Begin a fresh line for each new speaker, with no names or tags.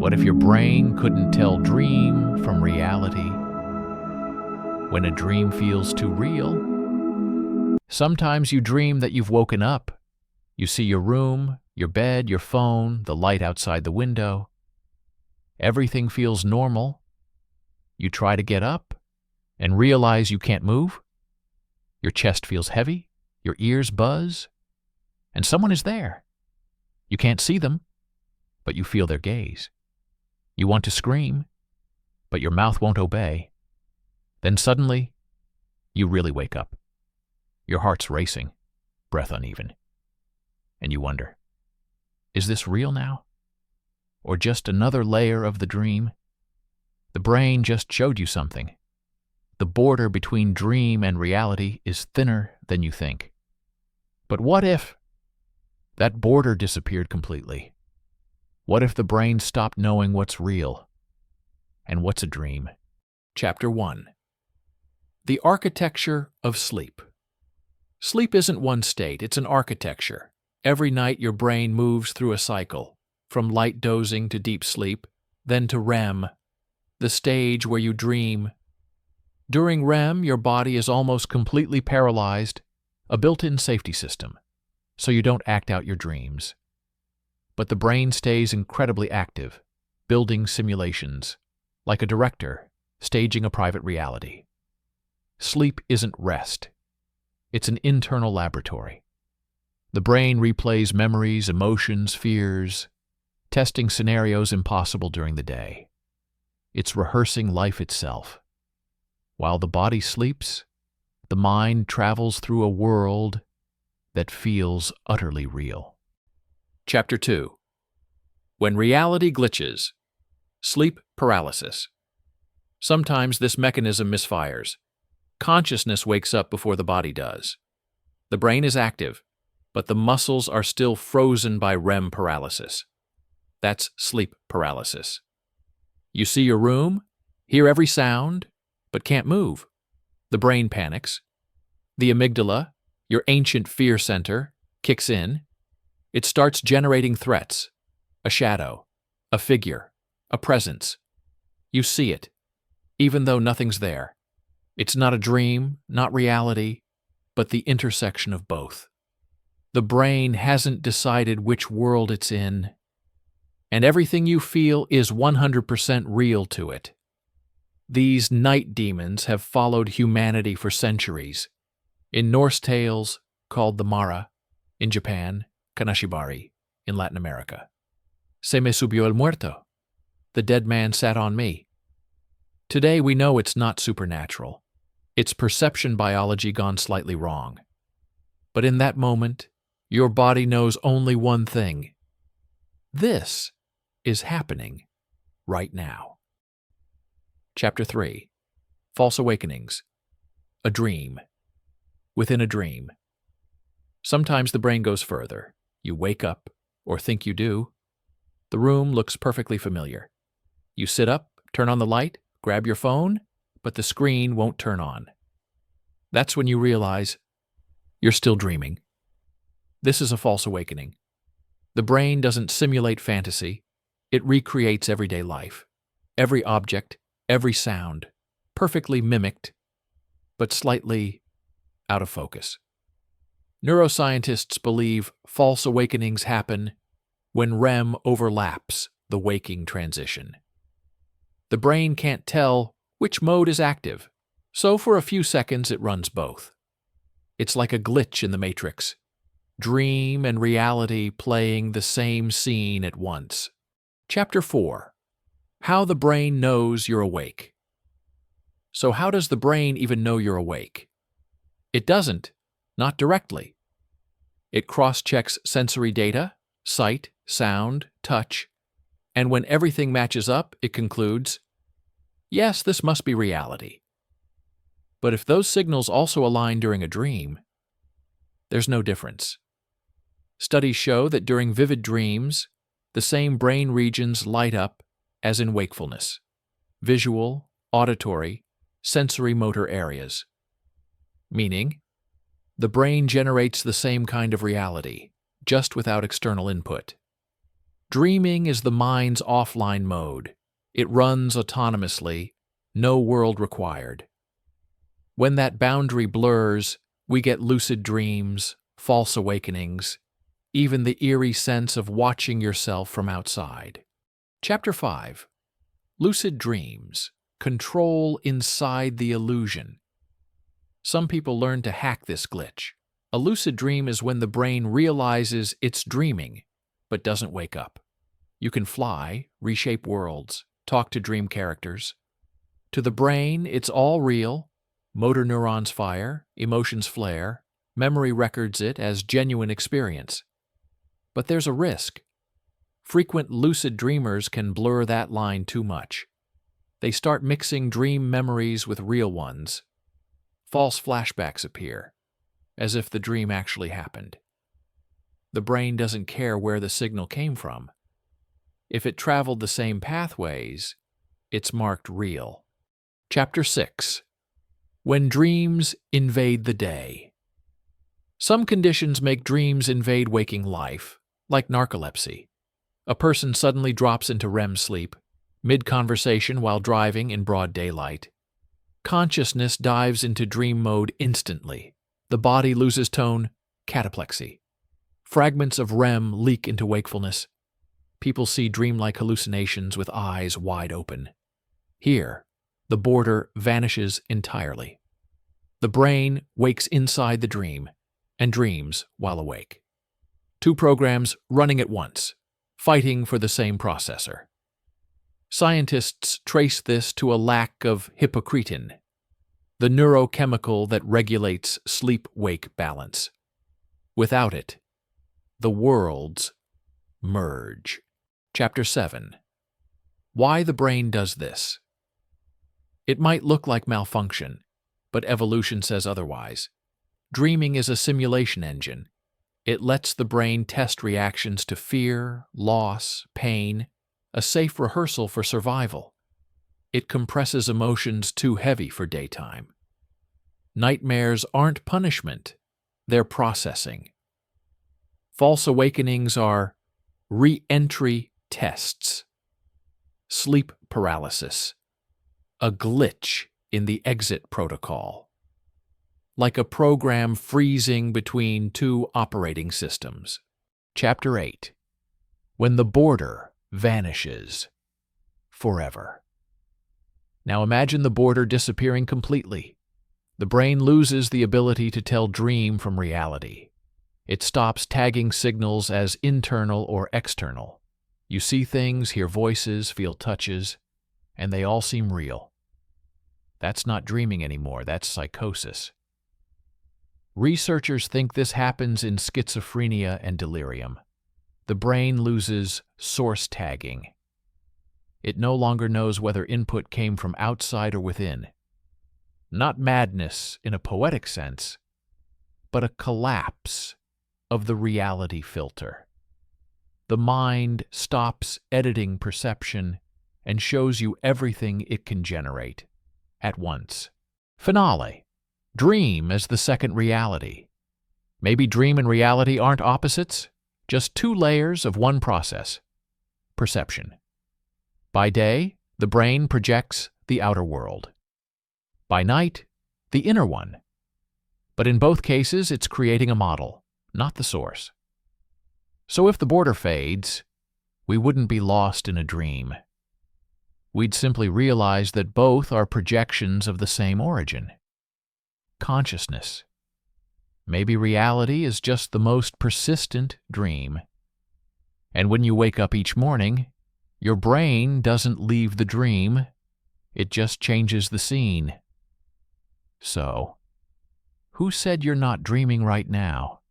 What if your brain couldn't tell dream from reality? When a dream feels too real? Sometimes you dream that you've woken up. You see your room, your bed, your phone, the light outside the window. Everything feels normal. You try to get up and realize you can't move. Your chest feels heavy, your ears buzz, and someone is there. You can't see them, but you feel their gaze. You want to scream, but your mouth won't obey. Then suddenly, you really wake up. Your heart's racing, breath uneven. And you wonder, is this real now? Or just another layer of the dream? The brain just showed you something. The border between dream and reality is thinner than you think. But what if that border disappeared completely? What if the brain stopped knowing what's real and what's a dream? Chapter 1. The Architecture of Sleep. Sleep isn't one state, it's an architecture. Every night your brain moves through a cycle, from light dozing to deep sleep, then to REM, the stage where you dream. During REM, your body is almost completely paralyzed, a built-in safety system, so you don't act out your dreams. But the brain stays incredibly active, building simulations, like a director staging a private reality. Sleep isn't rest. It's an internal laboratory. The brain replays memories, emotions, fears, testing scenarios impossible during the day. It's rehearsing life itself. While the body sleeps, the mind travels through a world that feels utterly real. Chapter 2. When reality glitches. Sleep paralysis. Sometimes this mechanism misfires. Consciousness wakes up before the body does. The brain is active, but the muscles are still frozen by REM paralysis. That's sleep paralysis. You see your room, hear every sound, but can't move. The brain panics. The amygdala, your ancient fear center, kicks in. It starts generating threats. A shadow, a figure, a presence. You see it, even though nothing's there. It's not a dream, not reality, but the intersection of both. The brain hasn't decided which world it's in, and everything you feel is 100% real to it. These night demons have followed humanity for centuries. In Norse tales, called the Mara, in Japan, Kanashibari, in Latin America. Se me subió el muerto. The dead man sat on me. Today we know it's not supernatural. It's perception biology gone slightly wrong. But in that moment, your body knows only one thing. This is happening right now. Chapter 3. False Awakenings. A Dream. Within a dream. Sometimes the brain goes further. You wake up, or think you do. The room looks perfectly familiar. You sit up, turn on the light, grab your phone, but the screen won't turn on. That's when you realize you're still dreaming. This is a false awakening. The brain doesn't simulate fantasy. It recreates everyday life. Every object, every sound, perfectly mimicked, but slightly out of focus. Neuroscientists believe false awakenings happen when REM overlaps the waking transition. The brain can't tell which mode is active, so for a few seconds it runs both. It's like a glitch in the matrix, dream and reality playing the same scene at once. Chapter 4. How the brain knows you're awake. So how does the brain even know you're awake? It doesn't, not directly. It cross-checks sensory data, sight, sound, touch, and when everything matches up, it concludes, yes, this must be reality. But if those signals also align during a dream, there's no difference. Studies show that during vivid dreams, the same brain regions light up as in wakefulness: visual, auditory, sensory motor areas. Meaning, the brain generates the same kind of reality, just without external input. Dreaming is the mind's offline mode. It runs autonomously, no world required. When that boundary blurs, we get lucid dreams, false awakenings, even the eerie sense of watching yourself from outside. Chapter 5. Lucid Dreams. Control inside the illusion. Some people learn to hack this glitch. A lucid dream is when the brain realizes it's dreaming, but doesn't wake up. You can fly, reshape worlds, talk to dream characters. To the brain, it's all real. Motor neurons fire, emotions flare, memory records it as genuine experience. But there's a risk. Frequent lucid dreamers can blur that line too much. They start mixing dream memories with real ones. False flashbacks appear, as if the dream actually happened. The brain doesn't care where the signal came from. If it traveled the same pathways, it's marked real. Chapter 6. When dreams invade the day. Some conditions make dreams invade waking life, like narcolepsy. A person suddenly drops into REM sleep, mid-conversation while driving in broad daylight. Consciousness dives into dream mode instantly. The body loses tone, cataplexy. Fragments of REM leak into wakefulness. People see dreamlike hallucinations with eyes wide open. Here, the border vanishes entirely. The brain wakes inside the dream and dreams while awake. Two programs running at once, fighting for the same processor. Scientists trace this to a lack of hypocretin, the neurochemical that regulates sleep-wake balance. Without it, the worlds merge. Chapter 7. Why the brain does this. It might look like malfunction, but evolution says otherwise. Dreaming is a simulation engine. It lets the brain test reactions to fear, loss, pain, a safe rehearsal for survival. It compresses emotions too heavy for daytime. Nightmares aren't punishment, they're processing. False awakenings are re-entry tests. Sleep paralysis, a glitch in the exit protocol. Like a program freezing between two operating systems. Chapter 8. When the border vanishes forever. Now imagine the border disappearing completely. The brain loses the ability to tell dream from reality. It stops tagging signals as internal or external. You see things, hear voices, feel touches, and they all seem real. That's not dreaming anymore, that's psychosis. Researchers think this happens in schizophrenia and delirium. The brain loses source tagging. It no longer knows whether input came from outside or within. Not madness in a poetic sense, but a collapse of the reality filter. The mind stops editing perception and shows you everything it can generate at once. Finale. Dream as the second reality. Maybe dream and reality aren't opposites, just two layers of one process. Perception. By day, the brain projects the outer world. By night, the inner one. But in both cases, it's creating a model, not the source. So if the border fades, we wouldn't be lost in a dream. We'd simply realize that both are projections of the same origin. Consciousness. Maybe reality is just the most persistent dream. And when you wake up each morning, your brain doesn't leave the dream, it just changes the scene. So, who said you're not dreaming right now?